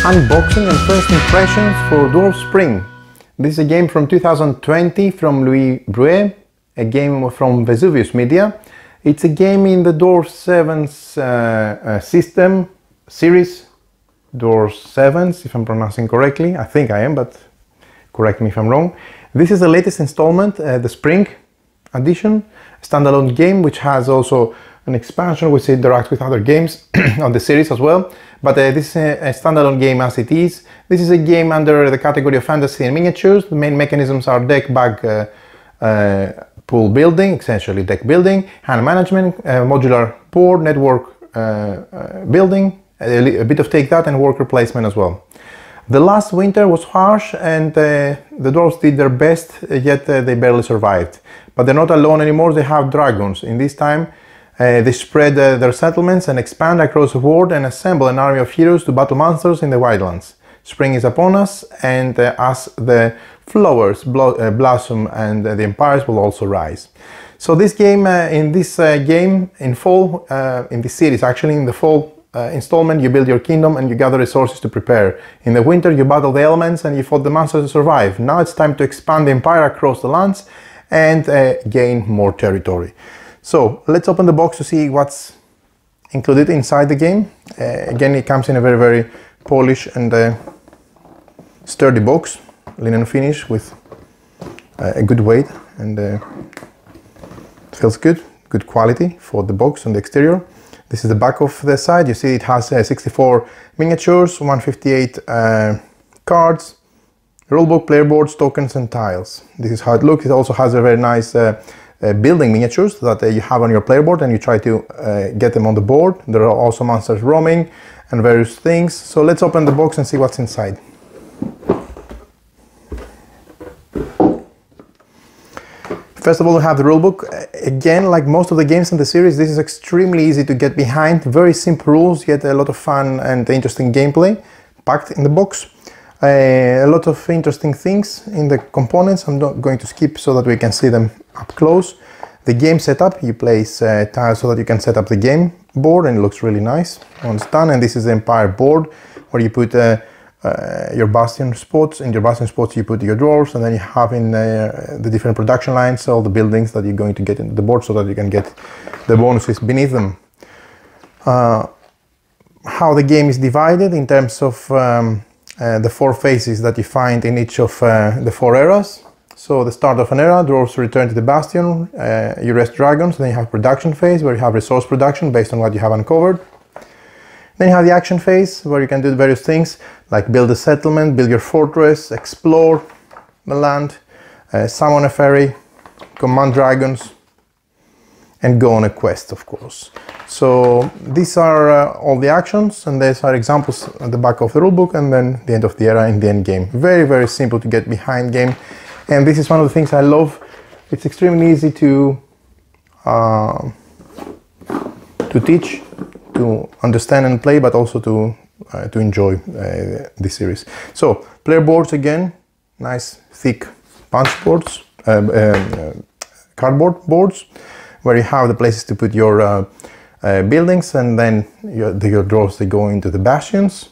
Unboxing and first impressions for Dwar7s Spring. This is a game from 2020 from Louis Bruet, a game from Vesuvius Media. It's a game in the Dwar7s system series, Dwar7s, if I'm pronouncing correctly. I think I am, but correct me if I'm wrong. This is the latest installment, the Spring edition, standalone game which has also an expansion which interacts with other games on the series as well. But this is a standalone game as it is. This is a game under the category of fantasy and miniatures. The main mechanisms are deck, bag, pool building, essentially deck building, hand management, modular board, network building, a bit of take that, and worker placement as well. The last winter was harsh and the dwarves did their best, yet they barely survived. But they're not alone anymore, they have dragons. In this time they spread their settlements and expand across the world and assemble an army of heroes to battle monsters in the wildlands. Spring is upon us, and as the flowers blossom and the empires will also rise. So this game, in this series actually, in the fall installment, you build your kingdom and you gather resources to prepare. In the winter you battle the elements and you fought the monsters to survive. Now it's time to expand the empire across the lands and gain more territory. So let's open the box to see what's included inside the game. Again, it comes in a very polished and sturdy box, linen finish with a good weight, and feels good quality for the box on the exterior. This is the back of the side. You see it has 64 miniatures, 158 cards, rulebook, player boards, tokens and tiles. This is how it looks. It also has a very nice building miniatures that you have on your player board, and you try to get them on the board. There are also monsters roaming and various things. So let's open the box and see what's inside. First of all, we have the rulebook. Again, like most of the games in the series, this is extremely easy to get behind. Very simple rules, yet a lot of fun and interesting gameplay packed in the box. A lot of interesting things in the components. I'm not going to skip so that we can see them up close. The game setup, you place tiles so that you can set up the game board, and it looks really nice once done. And this is the empire board where you put your bastion spots. In your bastion spots you put your dwarves, and then you have in the different production lines all the buildings that you're going to get into the board so that you can get the bonuses beneath them. How the game is divided in terms of the 4 phases that you find in each of the 4 eras. So the start of an era, dwarves return to the bastion, you rest dragons. Then you have production phase where you have resource production based on what you have uncovered. Then you have the action phase where you can do various things like build a settlement, build your fortress, explore the land, summon a fairy, command dragons, and go on a quest, of course. So these are all the actions, and these are examples at the back of the rulebook, and then the end of the era and the end game. Very simple to get behind game, and this is one of the things I love. It's extremely easy to teach, to understand and play, but also to enjoy this series. So player boards, again, nice thick punch boards, cardboard boards, where you have the places to put your buildings, and then your dwarves, they go into the bastions,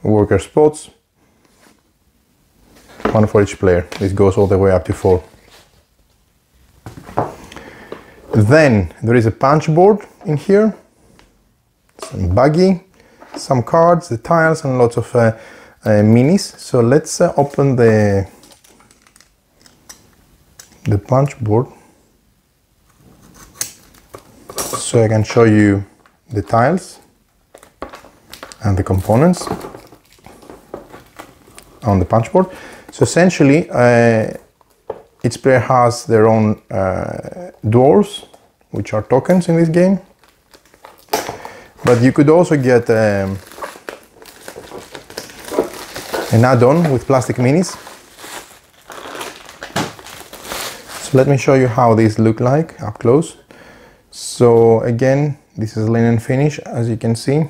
worker spots, 1 for each player. This goes all the way up to 4. Then there is a punch board in here, some buggy, some cards, the tiles, and lots of minis. So let's open the punch board so I can show you the tiles and the components on the punch board. So essentially each player has their own dwarves, which are tokens in this game. But you could also get an add-on with plastic minis. So let me show you how these look like up close. So again, this is linen finish, as you can see.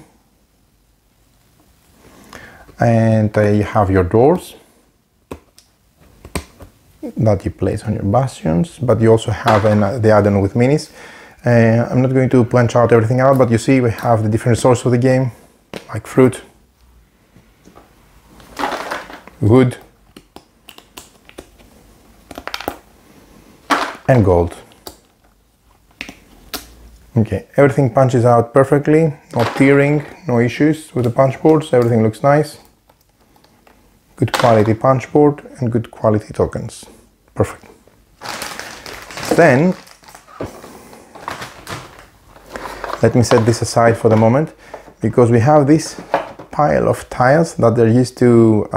And you have your dwarves that you place on your bastions, but you also have the add-on with minis. I'm not going to punch out everything out, but you see we have the different resources of the game, like fruit, wood, and gold. Okay, everything punches out perfectly, no tearing, no issues with the punch boards, everything looks nice. Good quality punch board and good quality tokens. Perfect. Then, let me set this aside for the moment, because we have this pile of tiles that they're used to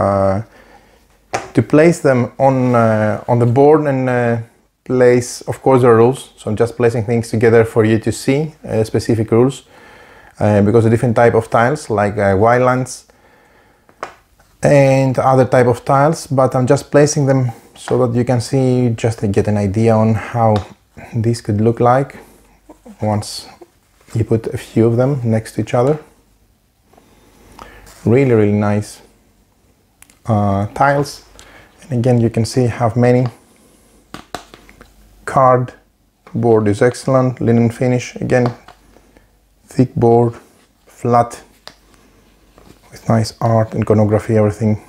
place them on the board and place, of course, the rules. So I'm just placing things together for you to see specific rules, because a different type of tiles like wildlands and other type of tiles, but I'm just placing them so that you can see, just to get an idea on how this could look like once you put a few of them next to each other. Really, really nice tiles. And again, you can see how many. Card board is excellent, linen finish, again, thick board, flat, with nice art, iconography, everything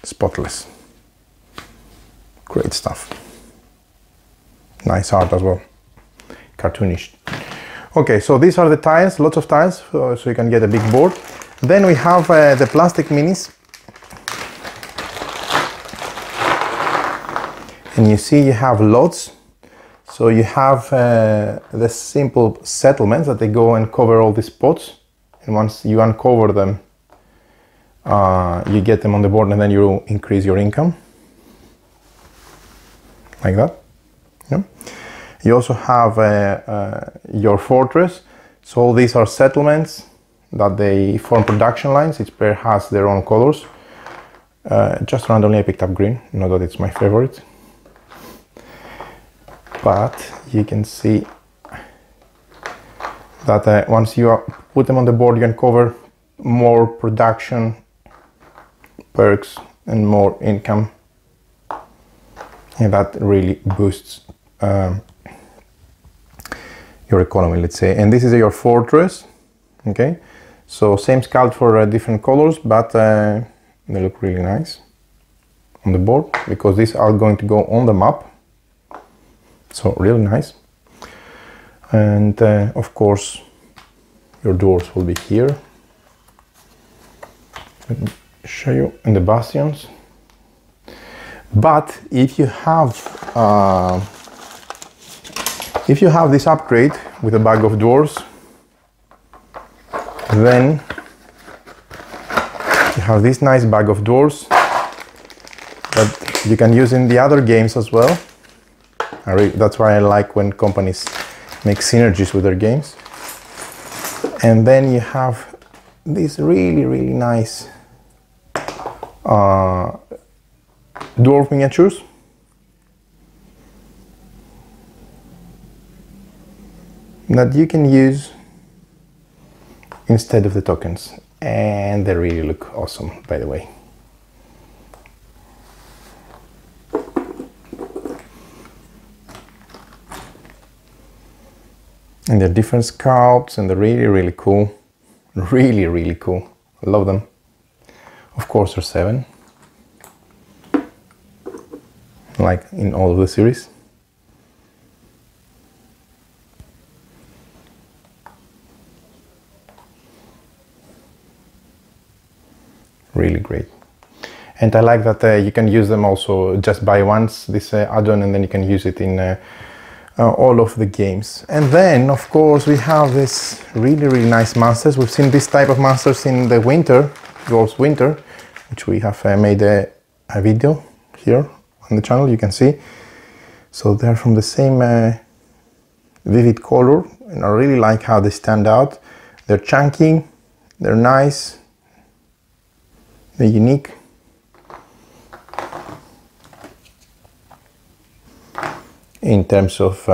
spotless. Great stuff. Nice art as well, cartoonish. Okay, so these are the tiles, lots of tiles, so you can get a big board. Then we have the plastic minis. And you see you have lots. So you have the simple settlements that they go and cover all these pots. And once you uncover them, you get them on the board and then you increase your income. Like that. Yeah. You also have your fortress. So all these are settlements that they form production lines. Each pair has their own colors. Just randomly I picked up green, not that it's my favorite. But you can see that once you put them on the board, you can cover more production perks and more income, and that really boosts your economy, let's say. And this is your fortress. Okay, so same sculpt for different colors, but they look really nice on the board because these are going to go on the map. So really nice. And of course your doors will be here. Let me show you in the bastions. But if you have this upgrade with a bag of dwarves, then you have this nice bag of dwarves that you can use in the other games as well. That's why I like when companies make synergies with their games. And then you have these really, really nice dwarf miniatures. That you can use instead of the tokens. And they really look awesome, by the way. And they're different sculpts and they're really, really cool. Really, really cool. I love them. Of course, there's 7. Like in all of the series. Really great. And I like that you can use them also just buy once, this add-on, and then you can use it in all of the games. And then of course we have this really, really nice monsters. We've seen this type of monsters in the winter, Dwarves Winter, which we have made a video here on the channel, you can see. So they're from the same vivid color, and I really like how they stand out. They're chunky, they're nice, they're unique. In terms of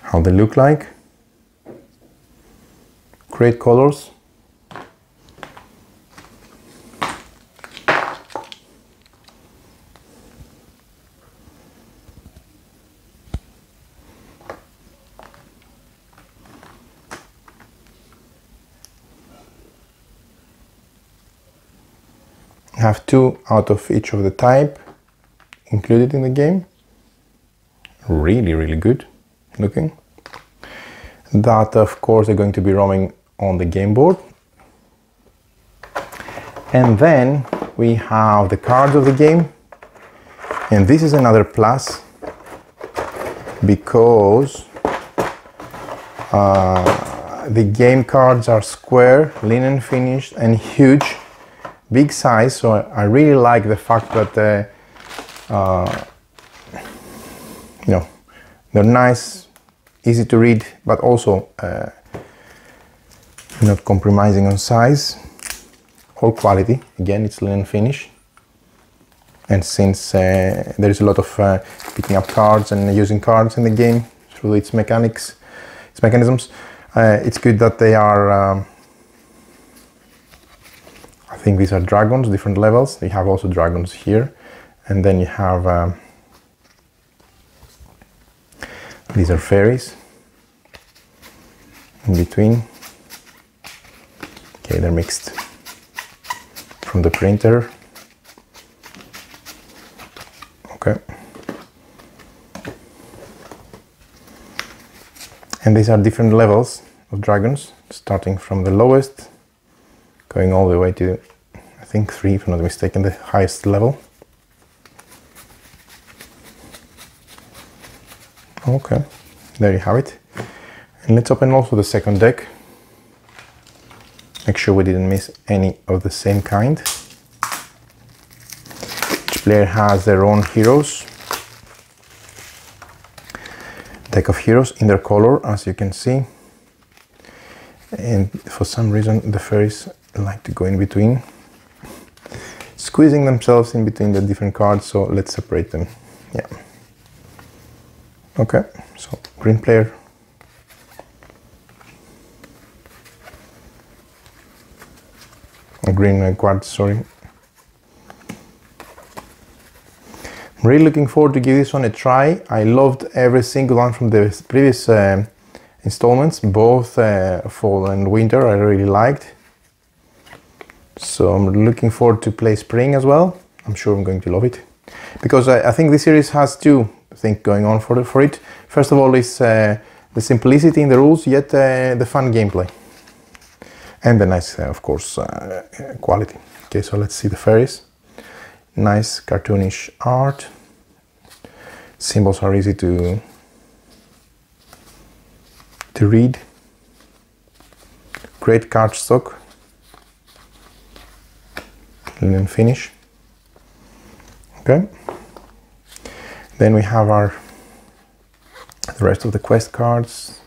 how they look like. Great colors. have 2 out of each of the type included in the game. Really good looking. That of course are going to be roaming on the game board. And then we have the cards of the game, and this is another plus because the game cards are square, linen finished and huge, big size, so I really like the fact that you know, they're nice, easy to read, but also not compromising on size or quality. Again, it's linen finish, and since there is a lot of picking up cards and using cards in the game through its mechanisms, it's good that they are I think these are dragons, different levels. You have also dragons here, and then you have these are fairies in between. Okay, they're mixed from the printer. Okay. And these are different levels of dragons, starting from the lowest, going all the way to, I think 3, if I'm not mistaken, the highest level. Okay, there you have it. And let's open also the second deck. Make sure we didn't miss any of the same kind. Each player has their own heroes. Deck of heroes in their color, as you can see. And for some reason the fairies like to go in between, squeezing themselves in between the different cards, so let's separate them. Yeah. Okay, so green player. Green quartz, sorry. I'm really looking forward to give this one a try. I loved every single one from the previous installments, both fall and winter I really liked. So I'm looking forward to play spring as well. I'm sure I'm going to love it, because I think this series has 2 things going on for it. First of all is the simplicity in the rules, yet the fun gameplay. And the nice, of course, quality. Okay, so let's see the fairies. Nice cartoonish art. Symbols are easy to read. Great cardstock. Linen finish. Okay. Then we have the rest of the quest cards,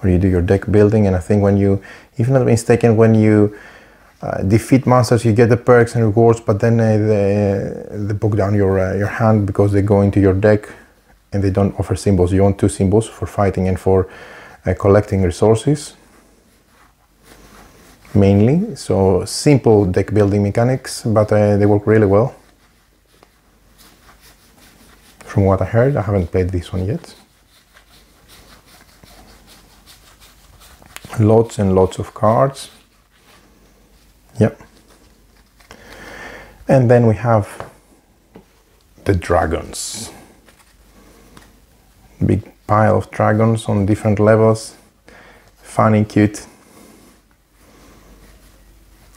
where you do your deck building, and I think when you, if I'm not mistaken, when you defeat monsters you get the perks and rewards, but then they book down your hand because they go into your deck and they don't offer symbols. You want 2 symbols for fighting and for collecting resources mainly. So simple deck building mechanics, but they work really well from what I heard. I haven't played this one yet. Lots and lots of cards. Yep. And then we have the dragons. Big pile of dragons on different levels. Funny, cute.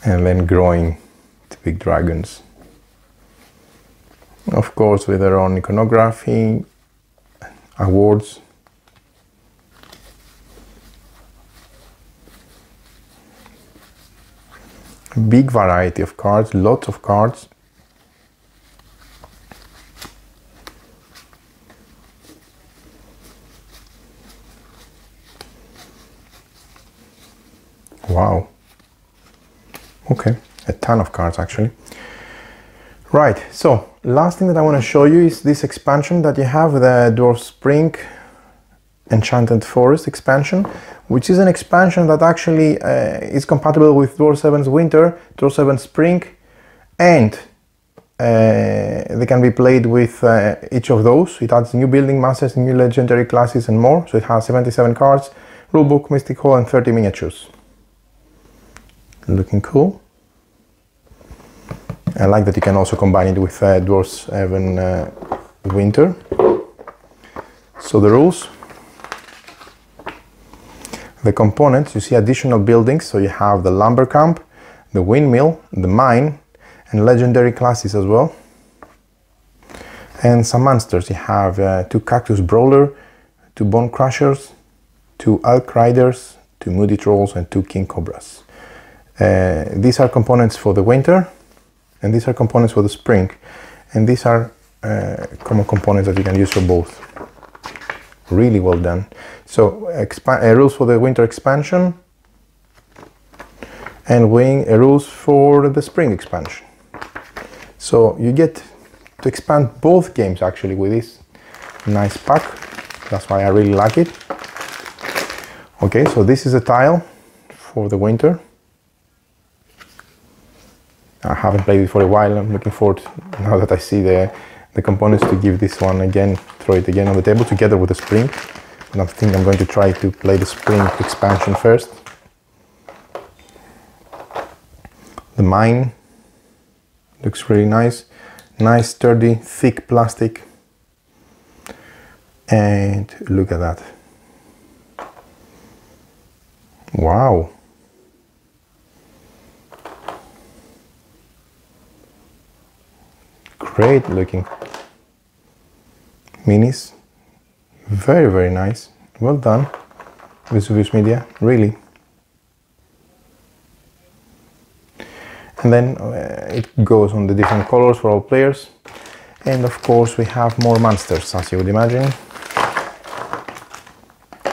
And then growing to big dragons. Of course, with their own iconography, awards. Big variety of cards, lots of cards. Wow. Okay, a ton of cards actually. Right, so last thing that I want to show you is this expansion that you have, the Dwar7s Spring Enchanted Forest expansion, which is an expansion that actually is compatible with Dwar7s Winter, Dwar7s Spring, and they can be played with each of those. It adds new building masters, new legendary classes and more. So it has 77 cards, rulebook, mystic hall and 30 miniatures. Looking cool. I like that you can also combine it with Dwar7s Winter. So the rules, the components, you see additional buildings, so you have the lumber camp, the windmill, the mine, and legendary classes as well. And some monsters, you have 2 cactus brawler, 2 bone crushers, 2 elk riders, 2 moody trolls, and 2 king cobras. These are components for the winter, and these are components for the spring, and these are common components that you can use for both. Really well done. So rules for the winter expansion, and rules for the spring expansion. So you get to expand both games actually with this nice pack. That's why I really like it. Okay, so this is a tile for the winter. I haven't played it for a while. I'm looking forward, now that I see the components, to give this one again, throw it again on the table together with the spring. And I think I'm going to try to play the spring expansion first. The mine looks really nice. Nice, sturdy, thick plastic. And look at that. Wow. Great looking minis. Very, very nice. Well done, Vesuvius Media, really. And then it goes on the different colors for all players. And of course we have more monsters, as you would imagine.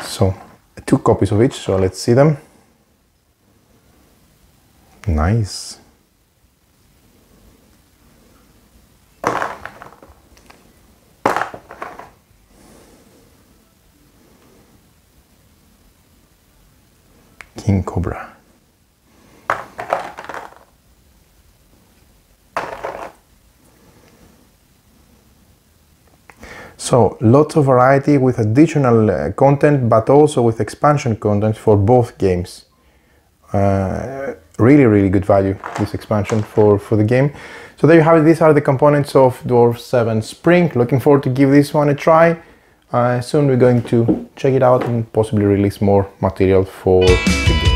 So 2 copies of each, so let's see them. Nice. King Cobra. So lots of variety with additional content, but also with expansion content for both games. Really, really good value, this expansion for the game. So there you have it. These are the components of Dwar7s Spring. Looking forward to give this one a try. Soon we're going to check it out and possibly release more material for the game.